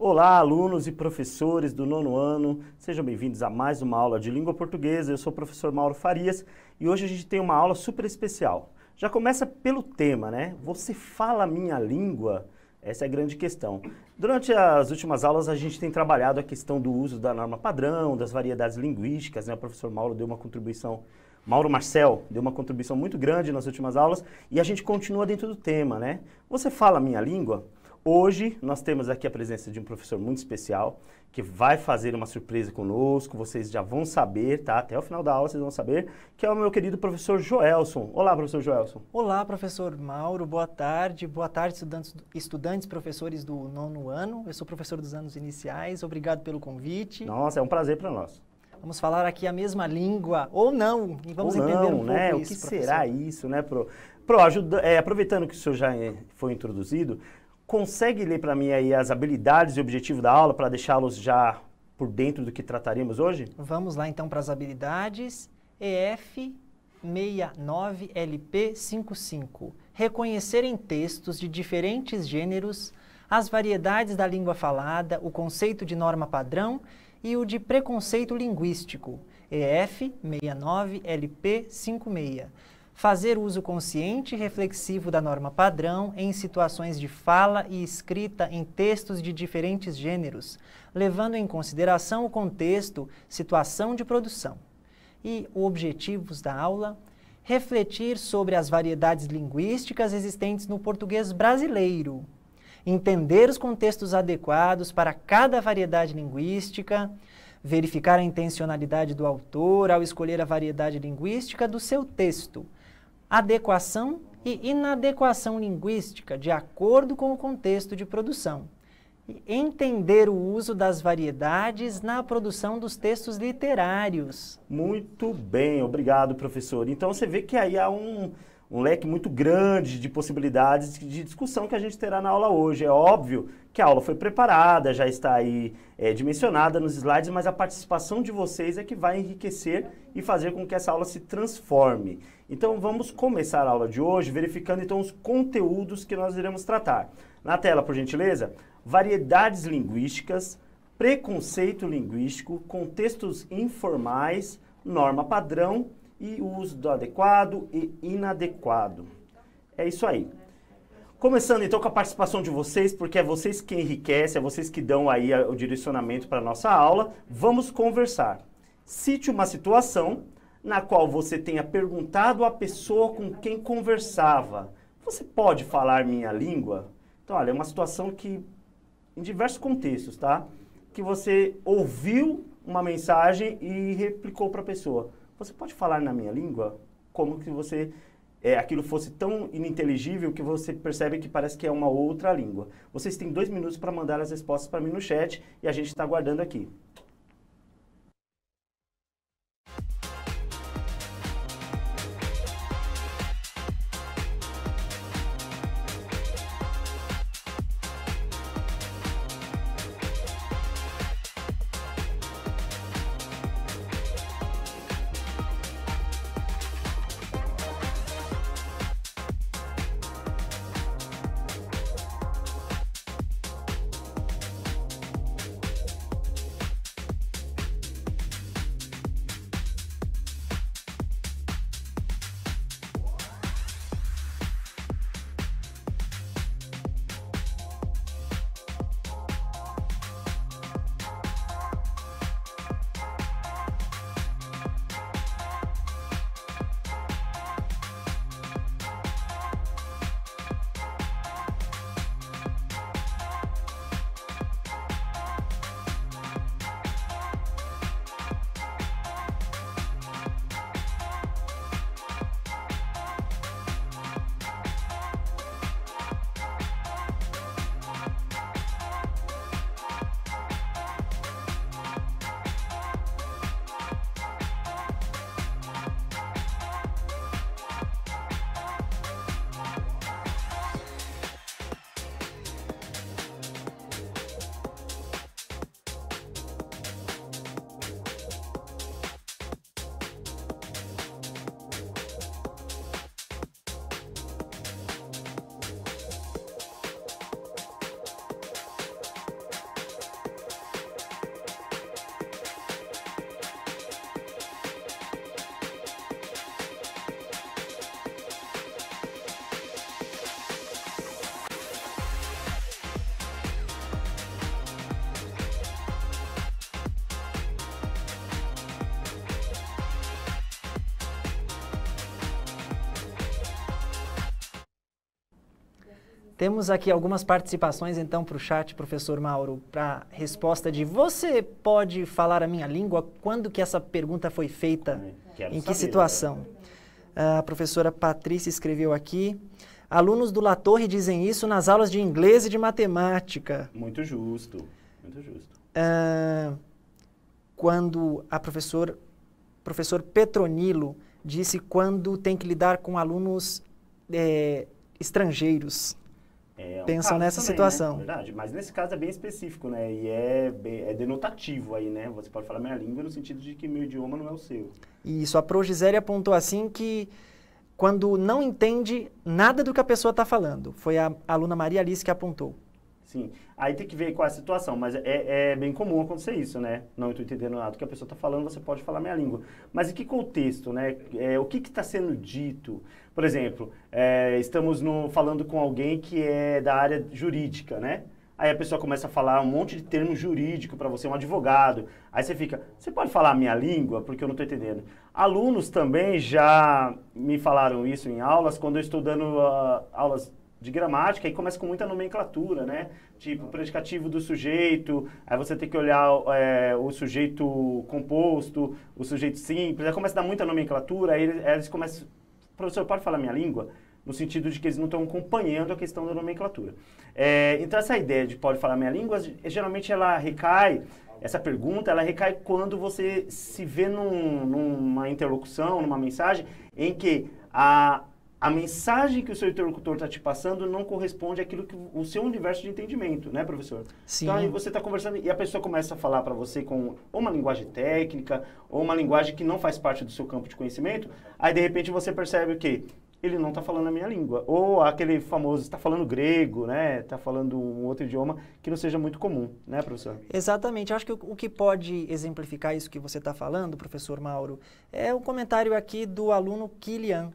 Olá, alunos e professores do nono ano, sejam bem-vindos a mais uma aula de língua portuguesa. Eu sou o professor Mauro Farias e hoje a gente tem uma aula super especial. Já começa pelo tema, né? Você fala a minha língua? Essa é a grande questão. Durante as últimas aulas a gente tem trabalhado a questão do uso da norma padrão, das variedades linguísticas, né? O professor Mauro deu uma contribuição, Mauro Marcel deu uma contribuição muito grande nas últimas aulas e a gente continua dentro do tema, né? Você fala a minha língua? Hoje nós temos aqui a presença de um professor muito especial que vai fazer uma surpresa conosco, vocês já vão saber, tá? Até o final da aula vocês vão saber, que é o meu querido professor Joelson. Olá, professor Joelson. Olá, professor Mauro, boa tarde. Boa tarde, estudantes, professores do nono ano. Eu sou professor dos anos iniciais, obrigado pelo convite. Nossa, é um prazer para nós. Vamos falar aqui a mesma língua, ou não, e vamos ou entender não, um pouco né? isso, O que professor. será isso, né, aproveitando que o senhor já foi introduzido, consegue ler para mim aí as habilidades e objetivo da aula para deixá-los já por dentro do que trataremos hoje? Vamos lá então para as habilidades. EF 69LP55. Reconhecer em textos de diferentes gêneros as variedades da língua falada, o conceito de norma padrão e o de preconceito linguístico. EF 69LP56. Fazer uso consciente e reflexivo da norma padrão em situações de fala e escrita em textos de diferentes gêneros, levando em consideração o contexto, situação de produção. E objetivos da aula: refletir sobre as variedades linguísticas existentes no português brasileiro, entender os contextos adequados para cada variedade linguística, verificar a intencionalidade do autor ao escolher a variedade linguística do seu texto, adequação e inadequação linguística de acordo com o contexto de produção. E entender o uso das variedades na produção dos textos literários. Muito bem, obrigado, professor. Então você vê que aí há um leque muito grande de possibilidades de discussão que a gente terá na aula hoje. É óbvio que a aula foi preparada, já está aí dimensionada nos slides, mas a participação de vocês é que vai enriquecer e fazer com que essa aula se transforme. Então vamos começar a aula de hoje verificando então os conteúdos que nós iremos tratar. Na tela, por gentileza, variedades linguísticas, preconceito linguístico, contextos informais, norma padrão e o uso do adequado e inadequado. É isso aí. Começando então com a participação de vocês, porque é vocês que enriquecem, é vocês que dão aí o direcionamento para a nossa aula. Vamos conversar. Cite uma situação na qual você tenha perguntado à pessoa com quem conversava: você pode falar minha língua? Então, olha, é uma situação que, em diversos contextos, tá? Que você ouviu uma mensagem e replicou para a pessoa: você pode falar na minha língua? Como que você, aquilo fosse tão ininteligível que você percebe que parece que é uma outra língua. Vocês têm 2 minutos para mandar as respostas para mim no chat e a gente está aguardando aqui. Temos aqui algumas participações, então, para o chat, professor Mauro, para a resposta de você pode falar a minha língua? Quando que essa pergunta foi feita? Em que situação? A professora Patrícia escreveu aqui. Alunos do La Torre dizem isso nas aulas de inglês e de matemática. Muito justo, muito justo. Quando a professor Petronilo disse quando tem que lidar com alunos estrangeiros. Pensam nessa também, situação. Né? Verdade, mas nesse caso é bem específico, né? E é denotativo aí, né? Você pode falar minha língua no sentido de que meu idioma não é o seu. Isso, a Pro Gisele apontou assim que quando não entende nada do que a pessoa está falando. Foi a aluna Maria Alice que apontou. Sim, aí tem que ver qual é a situação, mas é bem comum acontecer isso, né? Não estou entendendo nada do que a pessoa está falando, você pode falar minha língua. Mas em que contexto, né? O que está sendo dito? Por exemplo, estamos falando com alguém que é da área jurídica, né? Aí a pessoa começa a falar um monte de termo jurídico para você, um advogado. Aí você fica, você pode falar a minha língua? Porque eu não estou entendendo. Alunos também já me falaram isso em aulas, quando eu estou dando aulas de gramática, e começa com muita nomenclatura, né? Tipo, predicativo do sujeito, aí você tem que olhar o sujeito composto, o sujeito simples, aí começa a dar muita nomenclatura, aí eles começam, professor, pode falar minha língua? No sentido de que eles não estão acompanhando a questão da nomenclatura. Então, essa ideia de pode falar minha língua, geralmente ela recai, essa pergunta, ela recai quando você se vê numa interlocução, numa mensagem, em que a mensagem que o seu interlocutor está te passando não corresponde àquilo que o seu universo de entendimento, né, professor? Sim. Então, aí você está conversando e a pessoa começa a falar para você com ou uma linguagem técnica, ou uma linguagem que não faz parte do seu campo de conhecimento, aí, de repente, você percebe o quê? Ele não está falando a minha língua. Ou aquele famoso, está falando grego, né? Está falando um outro idioma que não seja muito comum, né, professor? Exatamente. Eu acho que o que pode exemplificar isso que você está falando, professor Mauro, é o comentário aqui do aluno Kilian,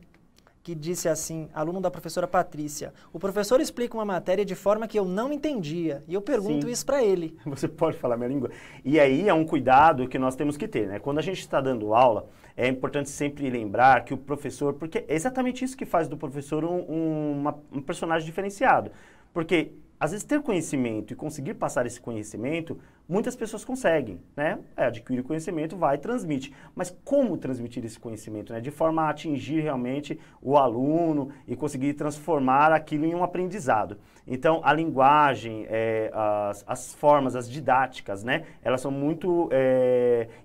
que disse assim, aluno da professora Patrícia, o professor explica uma matéria de forma que eu não entendia, e eu pergunto isso para ele. Você pode falar minha língua? E aí é um cuidado que nós temos que ter, né? Quando a gente está dando aula, é importante sempre lembrar que o professor, porque é exatamente isso que faz do professor um personagem diferenciado, porque às vezes ter conhecimento e conseguir passar esse conhecimento, muitas pessoas conseguem, né? Adquirir conhecimento, vai e transmite. Mas como transmitir esse conhecimento, né? De forma a atingir realmente o aluno e conseguir transformar aquilo em um aprendizado. Então, a linguagem, as formas, as didáticas, né? Elas são muito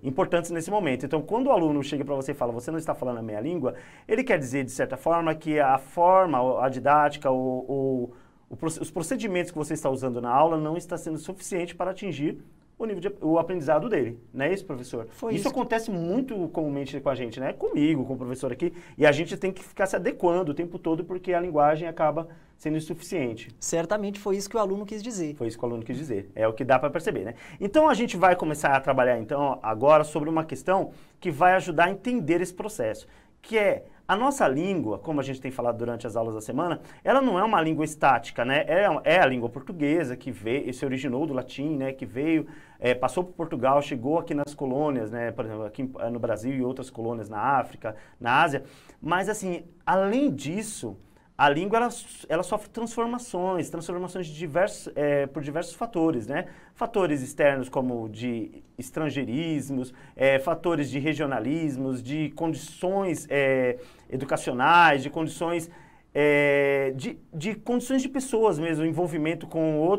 importantes nesse momento. Então, quando o aluno chega para você e fala, você não está falando a minha língua, ele quer dizer, de certa forma, que a forma, a didática, os procedimentos que você está usando na aula não está sendo suficiente para atingir o nível o aprendizado dele, não é isso, professor? Isso acontece muito comumente com a gente, né? Comigo, com o professor aqui, e a gente tem que ficar se adequando o tempo todo porque a linguagem acaba sendo insuficiente. Certamente foi isso que o aluno quis dizer. Foi isso que o aluno quis dizer, é o que dá para perceber, né? Então a gente vai começar a trabalhar então agora sobre uma questão que vai ajudar a entender esse processo, que é a nossa língua, como a gente tem falado durante as aulas da semana, ela não é uma língua estática, né? É a língua portuguesa que se originou do latim, né? Que veio, passou por Portugal, chegou aqui nas colônias, né? Por exemplo, aqui no Brasil e outras colônias na África, na Ásia. Mas, assim, além disso, a língua ela sofre transformações por diversos fatores, né? Fatores externos como de estrangeirismos, fatores de regionalismos, de condições educacionais, de condições de condições de pessoas mesmo, envolvimento com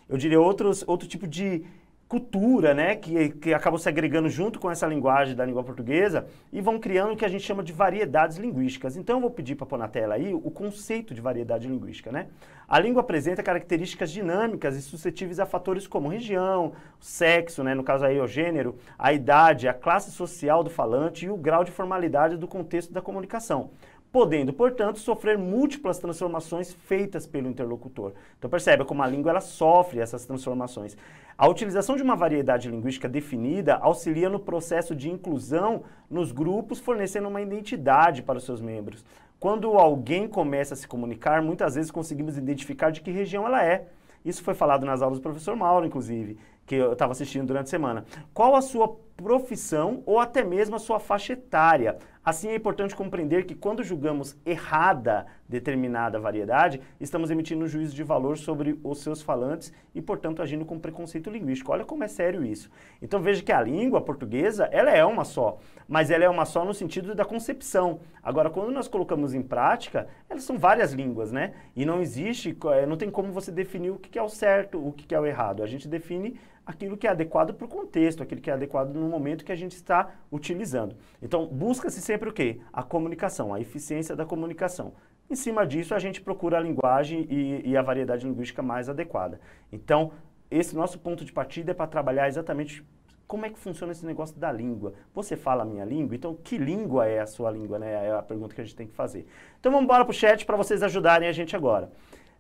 eu diria outro tipo de cultura, né, que acabam se agregando junto com essa linguagem da língua portuguesa e vão criando o que a gente chama de variedades linguísticas. Então, eu vou pedir para pôr na tela aí o conceito de variedade linguística, né? A língua apresenta características dinâmicas e suscetíveis a fatores como região, sexo, né, no caso aí o gênero, a idade, a classe social do falante e o grau de formalidade do contexto da comunicação, podendo, portanto, sofrer múltiplas transformações feitas pelo interlocutor. Então percebe como a língua ela sofre essas transformações. A utilização de uma variedade linguística definida auxilia no processo de inclusão nos grupos, fornecendo uma identidade para os seus membros. Quando alguém começa a se comunicar, muitas vezes conseguimos identificar de que região ela é. Isso foi falado nas aulas do professor Mauro, inclusive, que eu estava assistindo durante a semana. Qual a sua profissão ou até mesmo a sua faixa etária? Assim, é importante compreender que quando julgamos errada determinada variedade, estamos emitindo um juízo de valor sobre os seus falantes e, portanto, agindo com preconceito linguístico. Olha como é sério isso. Então veja que a língua portuguesa, ela é uma só, mas ela é uma só no sentido da concepção. Agora, quando nós colocamos em prática, elas são várias línguas, né? E não existe, não tem como você definir o que é o certo, o que é o errado. A gente define aquilo que é adequado para o contexto, aquilo que é adequado no momento que a gente está utilizando. Então, busca-se sempre o quê? A comunicação, a eficiência da comunicação. Em cima disso, a gente procura a linguagem e a variedade linguística mais adequada. Então, esse nosso ponto de partida é para trabalhar exatamente como é que funciona esse negócio da língua. Você fala a minha língua? Então, que língua é a sua língua, né? É a pergunta que a gente tem que fazer. Então, vamos embora para o chat para vocês ajudarem a gente agora.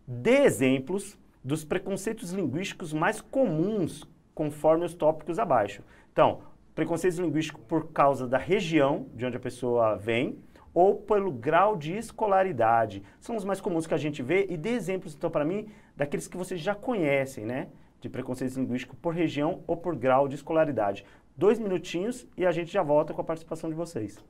Dê exemplos dos preconceitos linguísticos mais comuns conforme os tópicos abaixo. Então, preconceitos linguísticos por causa da região de onde a pessoa vem, ou pelo grau de escolaridade. São os mais comuns que a gente vê e dê exemplos, então, para mim, daqueles que vocês já conhecem, né? De preconceitos linguísticos por região ou por grau de escolaridade. 2 minutinhos e a gente já volta com a participação de vocês.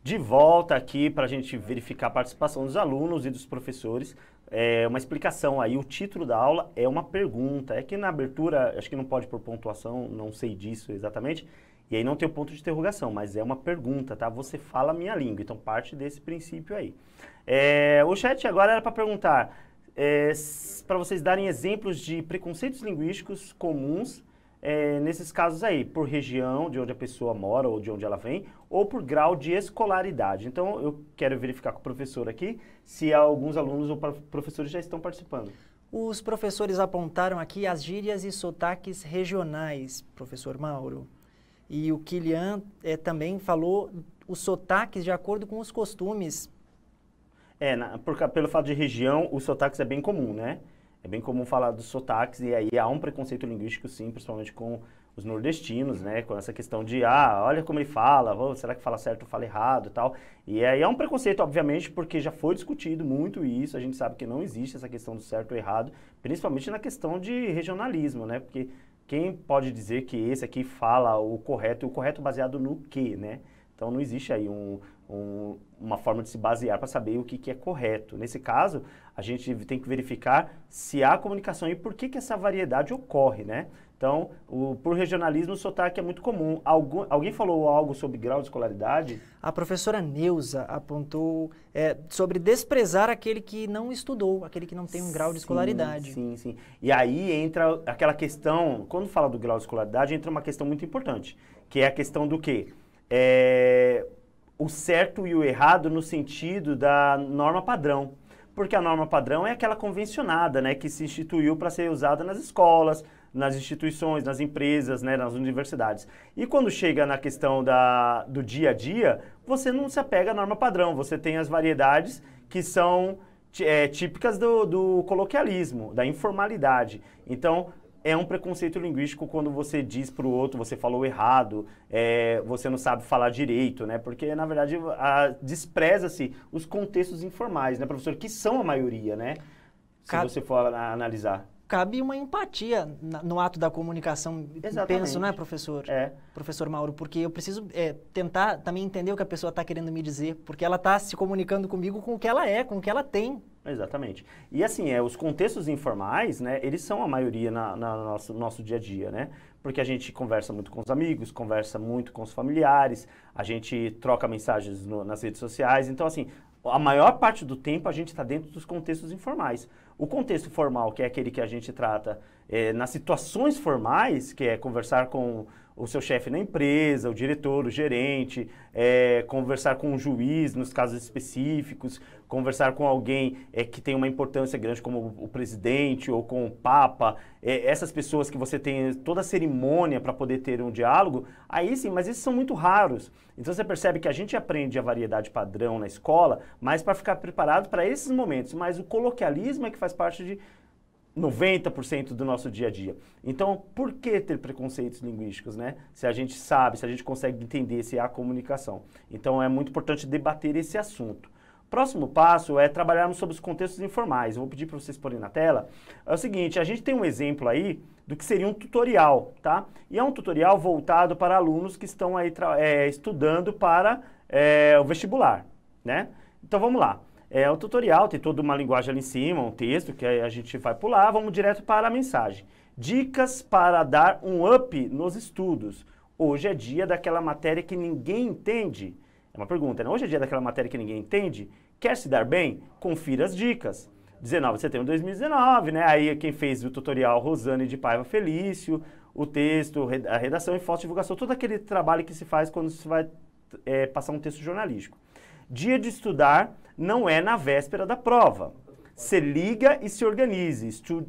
De volta aqui para a gente verificar a participação dos alunos e dos professores. Uma explicação aí, o título da aula é uma pergunta. É que na abertura, acho que não pode pôr pontuação, não sei disso exatamente, e aí não tem o ponto de interrogação, mas é uma pergunta, tá? Você fala a minha língua, então parte desse princípio aí. O chat agora era para perguntar, para vocês darem exemplos de preconceitos linguísticos comuns nesses casos aí, por região de onde a pessoa mora ou de onde ela vem, ou por grau de escolaridade. Então, eu quero verificar com o professor aqui se alguns alunos ou professores já estão participando. Os professores apontaram aqui as gírias e sotaques regionais, professor Mauro. E o Kilian também falou os sotaques de acordo com os costumes. Pelo fato de região, os sotaques é bem comum, né? É bem comum falar dos sotaques e aí há um preconceito linguístico, sim, principalmente com os nordestinos, né? Com essa questão de, olha como ele fala, será que fala certo ou fala errado e tal. E aí é um preconceito, obviamente, porque já foi discutido muito isso, a gente sabe que não existe essa questão do certo ou errado, principalmente na questão de regionalismo, né? Porque quem pode dizer que esse aqui fala o correto baseado no quê, né? Então não existe aí uma forma de se basear para saber o que é correto. Nesse caso, a gente tem que verificar se há comunicação e por que essa variedade ocorre, né? Então, por regionalismo, o sotaque é muito comum. Alguém falou algo sobre grau de escolaridade? A professora Neuza apontou sobre desprezar aquele que não estudou, aquele que não tem um grau de escolaridade. Sim. E aí entra aquela questão, quando fala do grau de escolaridade, entra uma questão muito importante, que é a questão do quê? o certo e o errado no sentido da norma padrão. Porque a norma padrão é aquela convencionada, né, que se instituiu para ser usada nas escolas, nas instituições, nas empresas, né, nas universidades. E quando chega na questão do dia a dia, você não se apega à norma padrão, você tem as variedades que são típicas do coloquialismo, da informalidade. Então, é um preconceito linguístico quando você diz para o outro, você falou errado, você não sabe falar direito, né? Porque, na verdade, despreza-se os contextos informais, né, professor? Que são a maioria, né? Se você for analisar. Cabe uma empatia no ato da comunicação, penso, não é, professor? Professor Mauro, porque eu preciso tentar também entender o que a pessoa está querendo me dizer, porque ela está se comunicando comigo com o que ela é, com o que ela tem. Exatamente. E assim, os contextos informais, né, eles são a maioria no nosso dia a dia, né? Porque a gente conversa muito com os amigos, conversa muito com os familiares, a gente troca mensagens nas redes sociais, então assim, a maior parte do tempo a gente está dentro dos contextos informais. O contexto formal, que é aquele que a gente trata nas situações formais, que é conversar com o seu chefe na empresa, o diretor, o gerente, conversar com um juiz nos casos específicos, conversar com alguém que tem uma importância grande como o presidente ou com o papa, essas pessoas que você tem toda a cerimônia para poder ter um diálogo, aí sim, mas esses são muito raros. Então você percebe que a gente aprende a variedade padrão na escola, mas para ficar preparado para esses momentos, mas o coloquialismo é que faz parte de 90% do nosso dia a dia. Então, por que ter preconceitos linguísticos, né? Se a gente sabe, se a gente consegue entender se há comunicação. Então, é muito importante debater esse assunto. Próximo passo é trabalharmos sobre os contextos informais. Eu vou pedir para vocês porem na tela. É o seguinte, a gente tem um exemplo aí do que seria um tutorial, tá? E é um tutorial voltado para alunos que estão aí estudando para o vestibular, né? Então, vamos lá. O tutorial tem toda uma linguagem ali em cima, um texto que a gente vai pular, vamos direto para a mensagem. Dicas para dar um up nos estudos. Hoje é dia daquela matéria que ninguém entende. É uma pergunta, né? Hoje é dia daquela matéria que ninguém entende? Quer se dar bem? Confira as dicas. 19 de setembro de 2019, né? Aí quem fez o tutorial, Rosane de Paiva Felício, o texto, a redação e foto-divulgação, todo aquele trabalho que se faz quando se vai passar um texto jornalístico. Dia de estudar não é na véspera da prova. Se liga e se organize.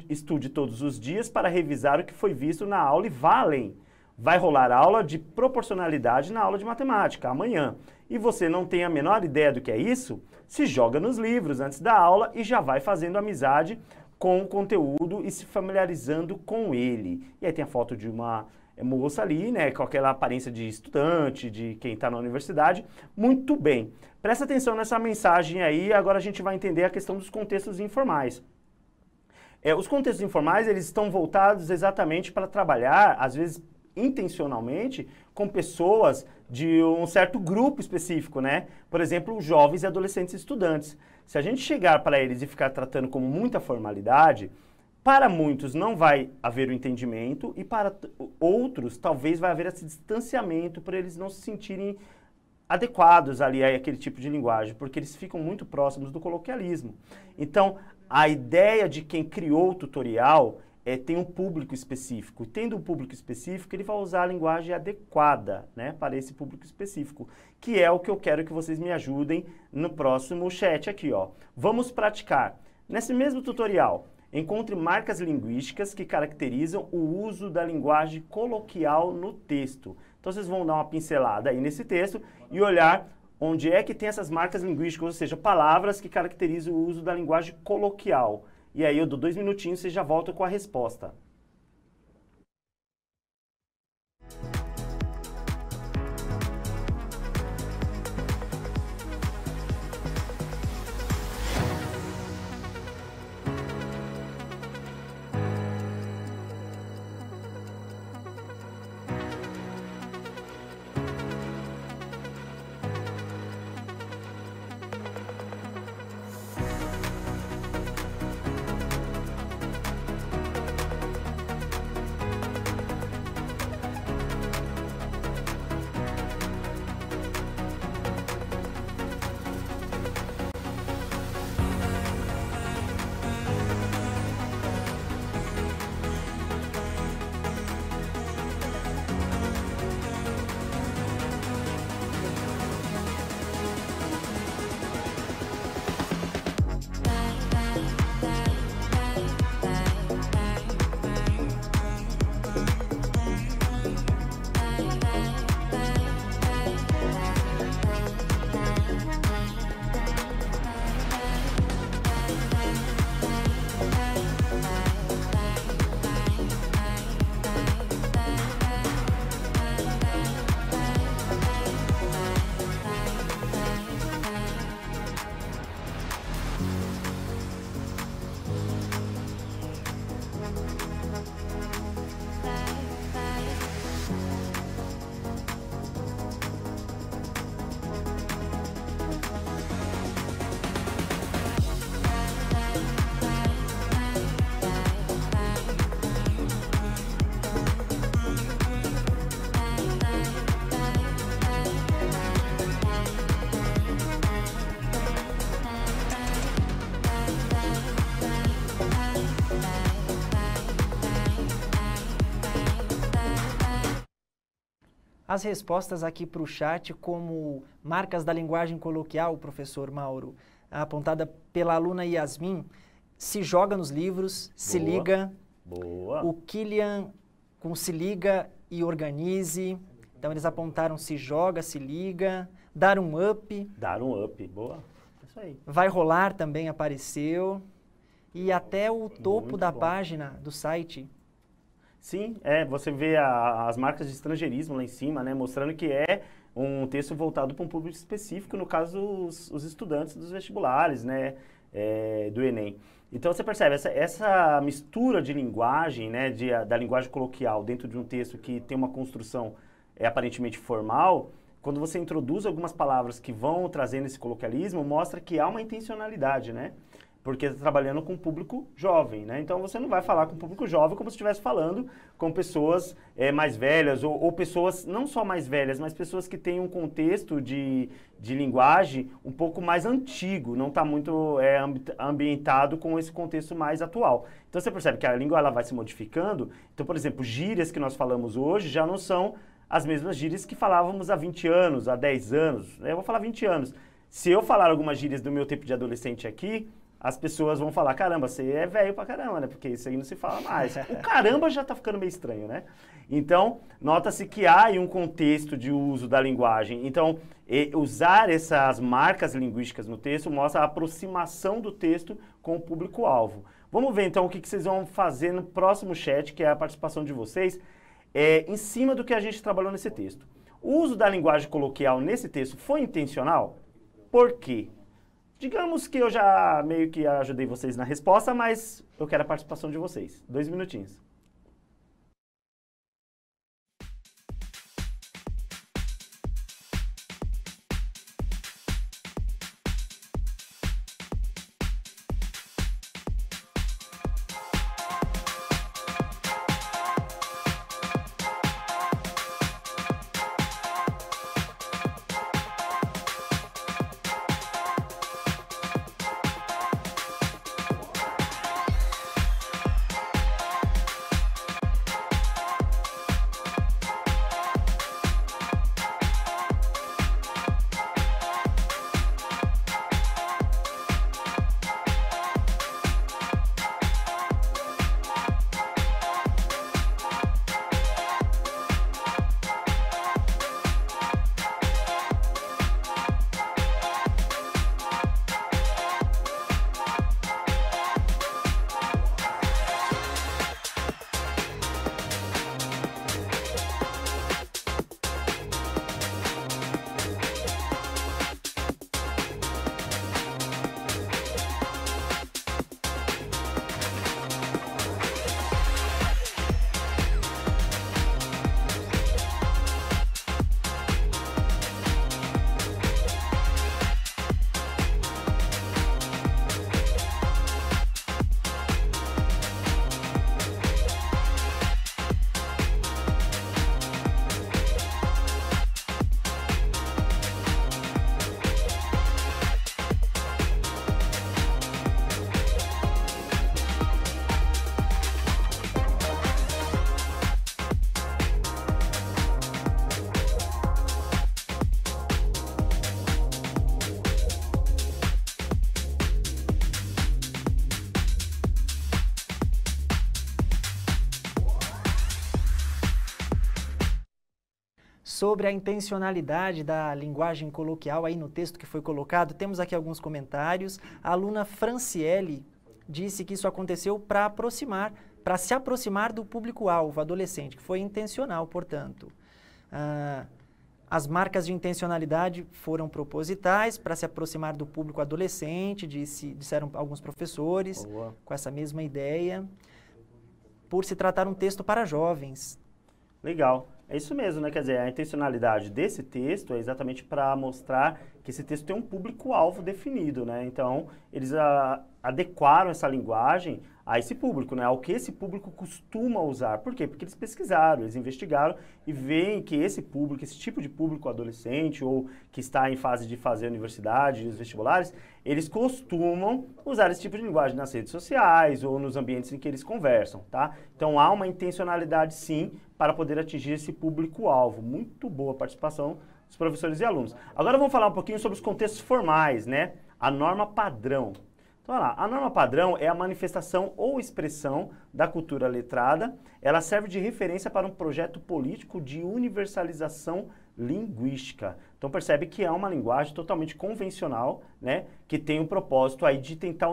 Estude todos os dias para revisar o que foi visto na aula e vá além. Vai rolar aula de proporcionalidade na aula de matemática, amanhã. E você não tem a menor ideia do que é isso? Se joga nos livros antes da aula e já vai fazendo amizade com o conteúdo e se familiarizando com ele. E aí tem a foto de uma moça ali, né, com aquela aparência de estudante, de quem está na universidade. Muito bem. Presta atenção nessa mensagem aí, agora a gente vai entender a questão dos contextos informais. Os contextos informais, eles estão voltados exatamente para trabalhar, às vezes intencionalmente, com pessoas de um certo grupo específico, né? Por exemplo, jovens e adolescentes estudantes. Se a gente chegar para eles e ficar tratando com muita formalidade, para muitos não vai haver o entendimento e para outros talvez vai haver esse distanciamento para eles não se sentirem adequados ali a aquele tipo de linguagem, porque eles ficam muito próximos do coloquialismo. Então, a ideia de quem criou o tutorial tem um público específico. Tendo um público específico, ele vai usar a linguagem adequada, né, para esse público específico, que é o que eu quero que vocês me ajudem no próximo chat aqui, ó. Vamos praticar. Nesse mesmo tutorial, encontre marcas linguísticas que caracterizam o uso da linguagem coloquial no texto. Então, vocês vão dar uma pincelada aí nesse texto e olhar onde é que tem essas marcas linguísticas, ou seja, palavras que caracterizam o uso da linguagem coloquial. E aí eu dou 2 minutinhos e você já volta com a resposta. As respostas aqui para o chat, como marcas da linguagem coloquial, professor Mauro, apontada pela aluna Yasmin, se joga nos livros, se liga. Boa. O Kilian com se liga e organize. Então eles apontaram se joga, se liga, dar um up. Dar um up, boa. Isso aí. Vai rolar também apareceu. E até o topo Muito da bom. página do site. Sim, você vê as marcas de estrangeirismo lá em cima, né, mostrando que é um texto voltado para um público específico, no caso os estudantes dos vestibulares, né, do Enem. Então você percebe, essa mistura de linguagem, né, da linguagem coloquial dentro de um texto que tem uma construção aparentemente formal, quando você introduz algumas palavras que vão trazendo esse coloquialismo, mostra que há uma intencionalidade, né? Porque está trabalhando com público jovem, né? Então você não vai falar com público jovem como se estivesse falando com pessoas mais velhas, ou pessoas não só mais velhas, mas pessoas que têm um contexto de linguagem um pouco mais antigo, não está muito ambientado com esse contexto mais atual. Então você percebe que a língua ela vai se modificando. Então, por exemplo, gírias que nós falamos hoje já não são as mesmas gírias que falávamos há 20 anos, há 10 anos. Eu vou falar 20 anos. Se eu falar algumas gírias do meu tempo de adolescente aqui, as pessoas vão falar, caramba, você é velho pra caramba, né? Porque isso aí não se fala mais. O caramba já tá ficando meio estranho, né? Então, nota-se que há aí um contexto de uso da linguagem. Então, usar essas marcas linguísticas no texto mostra a aproximação do texto com o público-alvo. Vamos ver, então, o que vocês vão fazer no próximo chat, que é a participação de vocês, em cima do que a gente trabalhou nesse texto. O uso da linguagem coloquial nesse texto foi intencional? Por quê? Digamos que eu já meio que ajudei vocês na resposta, mas eu quero a participação de vocês. 2 minutinhos. Sobre a intencionalidade da linguagem coloquial aí no texto que foi colocado, temos aqui alguns comentários. A aluna Franciele disse que isso aconteceu para se aproximar do público-alvo, adolescente, que foi intencional, portanto. As marcas de intencionalidade foram propositais para se aproximar do público adolescente, disseram alguns professores, Boa. com essa mesma ideia, por se tratar um texto para jovens. Legal. É isso mesmo, né? Quer dizer, a intencionalidade desse texto é exatamente para mostrar que esse texto tem um público-alvo definido, né? Então, eles adequaram essa linguagem a esse público, né? Ao que esse público costuma usar. Por quê? Porque eles pesquisaram, eles investigaram e veem que esse público, esse tipo de público adolescente ou que está em fase de fazer a universidade, os vestibulares, eles costumam usar esse tipo de linguagem nas redes sociais ou nos ambientes em que eles conversam, tá? Então há uma intencionalidade sim para poder atingir esse público-alvo. Muito boa a participação dos professores e alunos. Agora vamos falar um pouquinho sobre os contextos formais, né? A norma padrão. Então, olha lá, a norma padrão é a manifestação ou expressão da cultura letrada. Ela serve de referência para um projeto político de universalização linguística. Então, percebe que é uma linguagem totalmente convencional, né? Que tem o propósito aí de tentar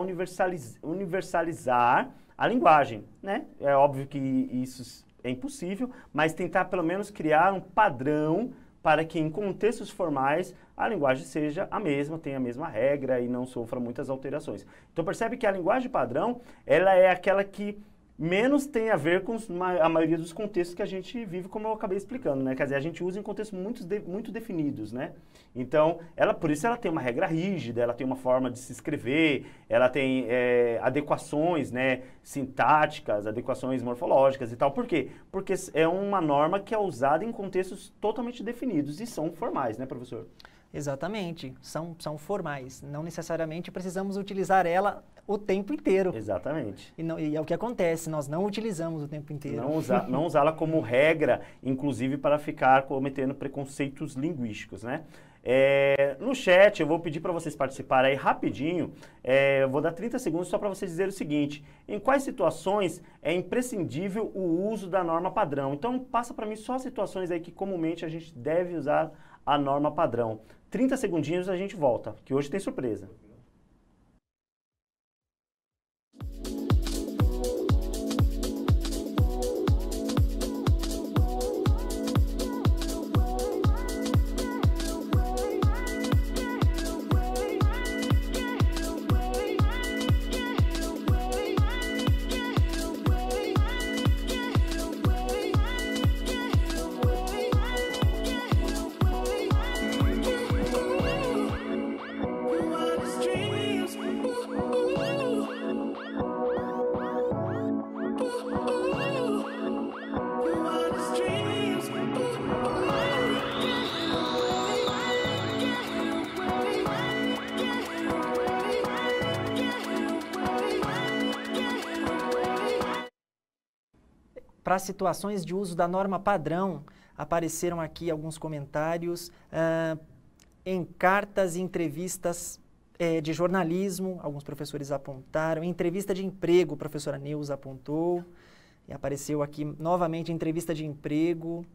universalizar a linguagem, né? É óbvio que isso é impossível, mas tentar pelo menos criar um padrão para que em contextos formais a linguagem seja a mesma, tenha a mesma regra e não sofra muitas alterações. Então percebe que a linguagem padrão, ela é aquela que menos tem a ver com a maioria dos contextos que a gente vive, como eu acabei explicando, né? Quer dizer, a gente usa em contextos muito definidos, né? Então, por isso ela tem uma regra rígida, ela tem uma forma de se escrever, ela tem adequações, né, sintáticas, adequações morfológicas e tal. Por quê? Porque é uma norma que é usada em contextos totalmente definidos e são formais, né, professor? Exatamente, são formais. Não necessariamente precisamos utilizar ela o tempo inteiro. Exatamente. E é o que acontece, nós não utilizamos o tempo inteiro. Não usá-la como regra, inclusive para ficar cometendo preconceitos linguísticos, né? No chat, eu vou pedir para vocês participarem aí rapidinho, eu vou dar 30 segundos só para vocês dizerem o seguinte: em quais situações é imprescindível o uso da norma padrão? Então, passa para mim só as situações aí que comumente a gente deve usar a norma padrão. 30 segundinhos a gente volta, que hoje tem surpresa. Para situações de uso da norma padrão, apareceram aqui alguns comentários em cartas e entrevistas de jornalismo, alguns professores apontaram, em entrevista de emprego, a professora Neuza apontou, e apareceu aqui novamente entrevista de emprego,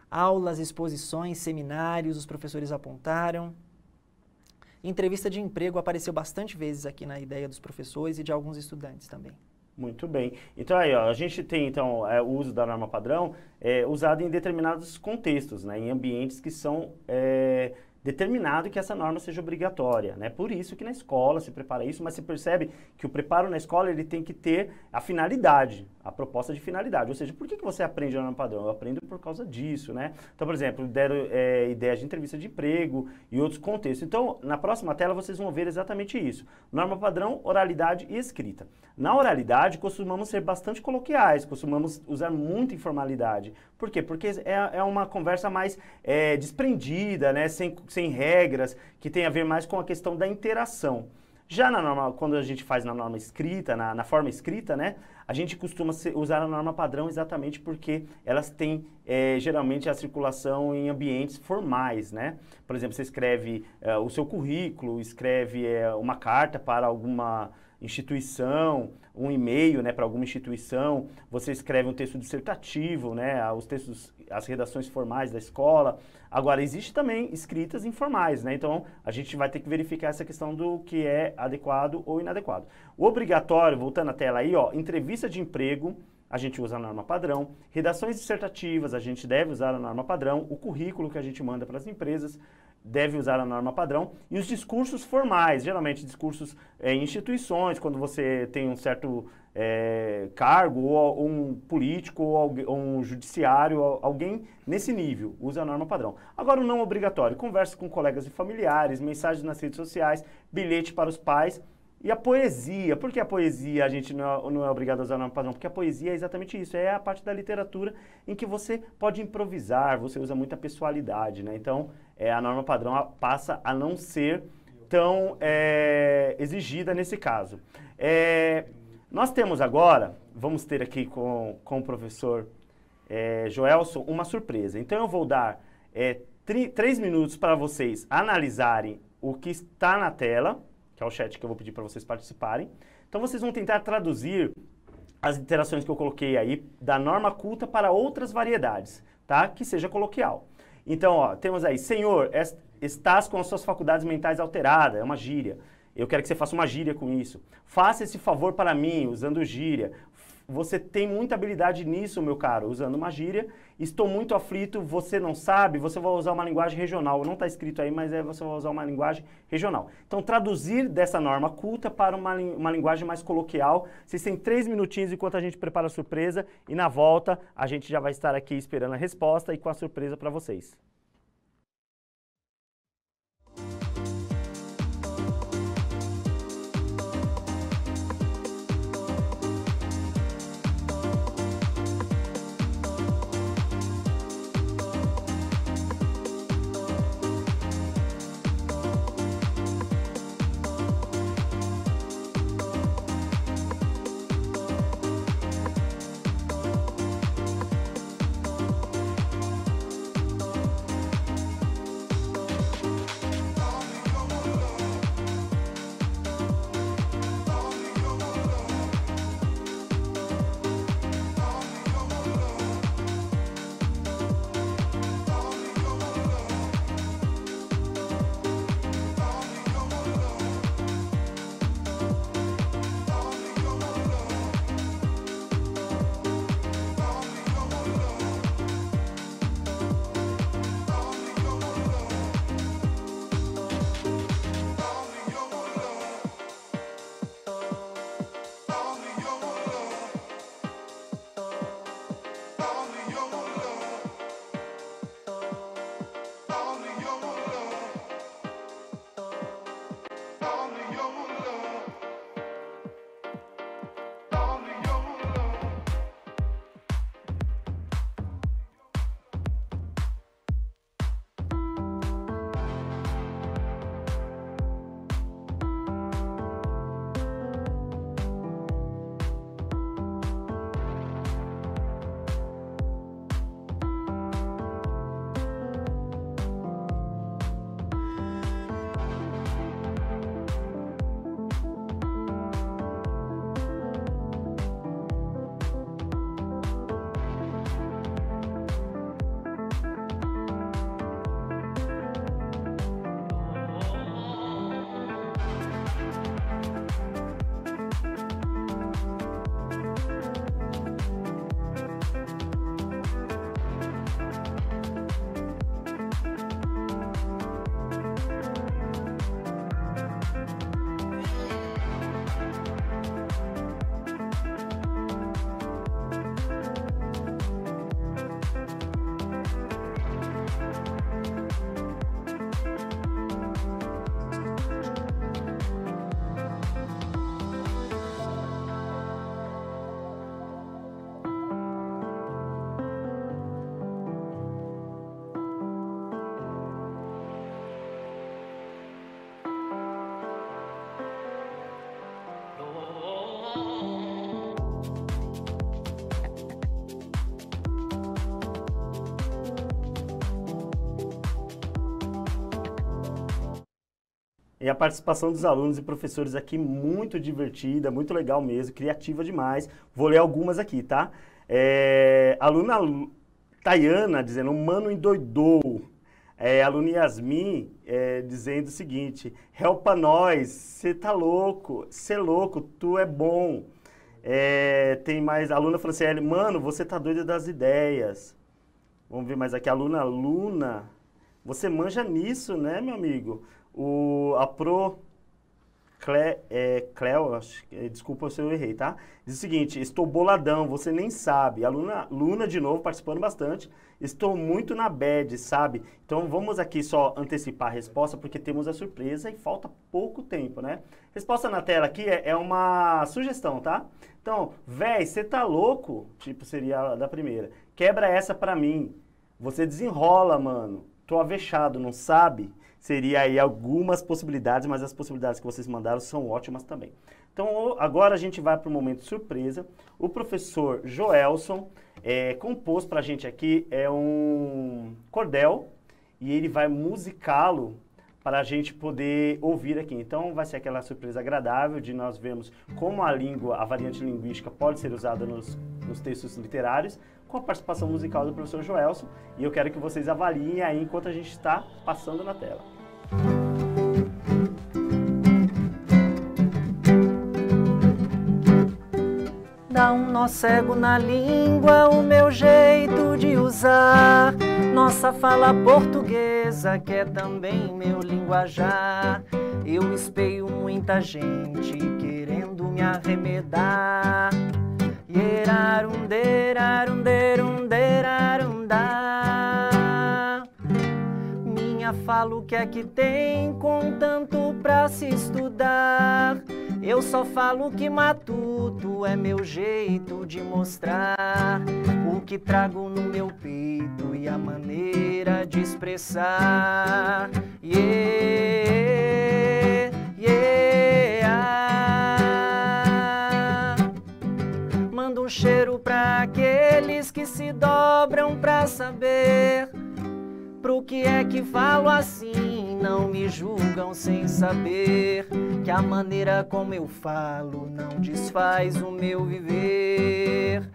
aulas, exposições, seminários, os professores apontaram. Entrevista de emprego apareceu bastante vezes aqui na ideia dos professores e de alguns estudantes também. Muito bem. Então aí, ó, a gente tem então o uso da norma padrão usado em determinados contextos, né, em ambientes que são determinado que essa norma seja obrigatória, né? Por isso que na escola se prepara isso, mas você percebe que o preparo na escola ele tem que ter a finalidade, a proposta de finalidade. Ou seja, por que você aprende a norma padrão? Eu aprendo por causa disso, né? Então, por exemplo, deram ideias de entrevista de emprego e outros contextos. Então, na próxima tela vocês vão ver exatamente isso. Norma padrão, oralidade e escrita. Na oralidade, costumamos ser bastante coloquiais, costumamos usar muita informalidade. Por quê? Porque é uma conversa mais desprendida, né? Sem regras, que tem a ver mais com a questão da interação. Já na norma, quando a gente faz na norma escrita, na forma escrita, né, a gente costuma usar a norma padrão exatamente porque elas têm geralmente a circulação em ambientes formais, né? Por exemplo, você escreve o seu currículo, escreve uma carta para alguma instituição, um e-mail, né, para alguma instituição, você escreve um texto dissertativo, né, as redações formais da escola. Agora, existe também escritas informais, né, então a gente vai ter que verificar essa questão do que é adequado ou inadequado. O obrigatório, voltando à tela aí, ó, entrevista de emprego, a gente usa a norma padrão, redações dissertativas, a gente deve usar a norma padrão, o currículo que a gente manda para as empresas, deve usar a norma padrão, e os discursos formais, geralmente discursos em instituições, quando você tem um certo cargo, ou um político, ou um judiciário, alguém nesse nível, usa a norma padrão. Agora o não obrigatório, conversa com colegas e familiares, mensagens nas redes sociais, bilhete para os pais, E a poesia, por que a poesia a gente não é obrigado a usar a norma padrão? Porque a poesia é exatamente isso, é a parte da literatura em que você pode improvisar, você usa muita pessoalidade, né? Então, a norma padrão passa a não ser tão exigida nesse caso. Nós temos agora, vamos ter aqui com o professor Joelson, uma surpresa. Então, eu vou dar 3 minutos para vocês analisarem o que está na tela, que é o chat que eu vou pedir para vocês participarem. Então, vocês vão tentar traduzir as interações que eu coloquei aí da norma culta para outras variedades, tá? Que seja coloquial. Então, ó, temos aí, senhor, estás com as suas faculdades mentais alteradas, é uma gíria. Eu quero que você faça uma gíria com isso. Faça esse favor para mim, usando gíria. Você tem muita habilidade nisso, meu caro, usando uma gíria. Estou muito aflito, você não sabe, você vai usar uma linguagem regional. Não está escrito aí, mas você vai usar uma linguagem regional. Então, traduzir dessa norma culta para uma linguagem mais coloquial. Vocês têm 3 minutinhos enquanto a gente prepara a surpresa. E na volta, a gente já vai estar aqui esperando a resposta e com a surpresa para vocês. E a participação dos alunos e professores aqui muito divertida, muito legal mesmo, criativa demais. Vou ler algumas aqui, tá? Aluna Tayana dizendo, o mano endoidou. Aluna Yasmin dizendo o seguinte, helpa nós, cê tá louco, cê é louco, tu é bom. Tem mais, aluna Franciele, mano, você tá doida das ideias. Vamos ver mais aqui, aluna Luna, você manja nisso, né, meu amigo? A Pro Cleo, desculpa se eu errei, tá? Diz o seguinte, estou boladão, você nem sabe. Luna de novo, participando bastante. Estou muito na bad, sabe? Então vamos aqui só antecipar a resposta, porque temos a surpresa e falta pouco tempo, né? Resposta na tela aqui é uma sugestão, tá? Então, véi, você tá louco? Tipo, seria a da primeira. Quebra essa pra mim. Você desenrola, mano. Tô avexado, não sabe? Seria aí algumas possibilidades, mas as possibilidades que vocês mandaram são ótimas também. Então, agora a gente vai para o momento surpresa. O professor Joelson compôs para a gente aqui um cordel e ele vai musicá-lo para a gente poder ouvir aqui. Então, vai ser aquela surpresa agradável de nós vermos como a variante linguística pode ser usada nos textos literários, com a participação musical do professor Joelson. E eu quero que vocês avaliem aí enquanto a gente está passando na tela. Dá um nó cego na língua, o meu jeito de usar nossa fala portuguesa, que é também meu linguajar. Eu espeio muita gente querendo me arremedar. Minha fala o que é que tem com tanto pra se estudar. Eu só falo que matuto, é meu jeito de mostrar o que trago no meu peito e a maneira de expressar. Mando um cheiro pra aqueles que se dobram pra saber pro que é que falo assim, não me julgam sem saber que a maneira como eu falo não desfaz o meu viver.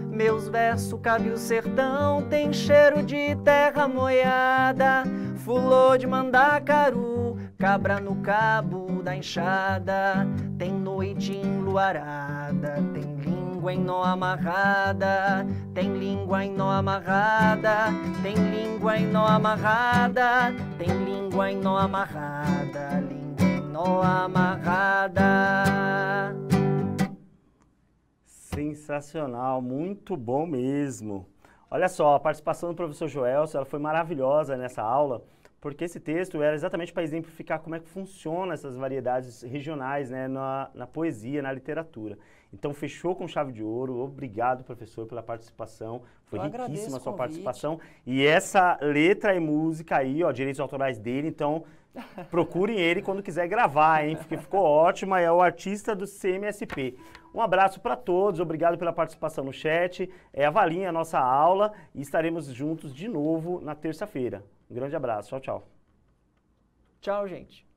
Meus versos cabe o sertão, tem cheiro de terra moiada, fulô de mandacaru, cabra no cabo da enxada, tem noite enluarada, tem língua em nó amarrada, tem língua em nó amarrada, tem língua em nó amarrada, tem língua em nó amarrada, língua em nó amarrada. Sensacional, muito bom mesmo. Olha só, a participação do professor Joelson, ela foi maravilhosa nessa aula, porque esse texto era exatamente para exemplificar como é que funciona essas variedades regionais, né, na poesia, na literatura. Então, fechou com chave de ouro. Obrigado, professor, pela participação. Foi riquíssima a sua participação. E essa letra e música aí, ó, direitos autorais dele, então procurem ele quando quiser gravar, hein, porque ficou ótima, é o artista do CMSP. Um abraço para todos, obrigado pela participação no chat, avaliem a nossa aula e estaremos juntos de novo na terça-feira. Um grande abraço, tchau, tchau. Tchau, gente.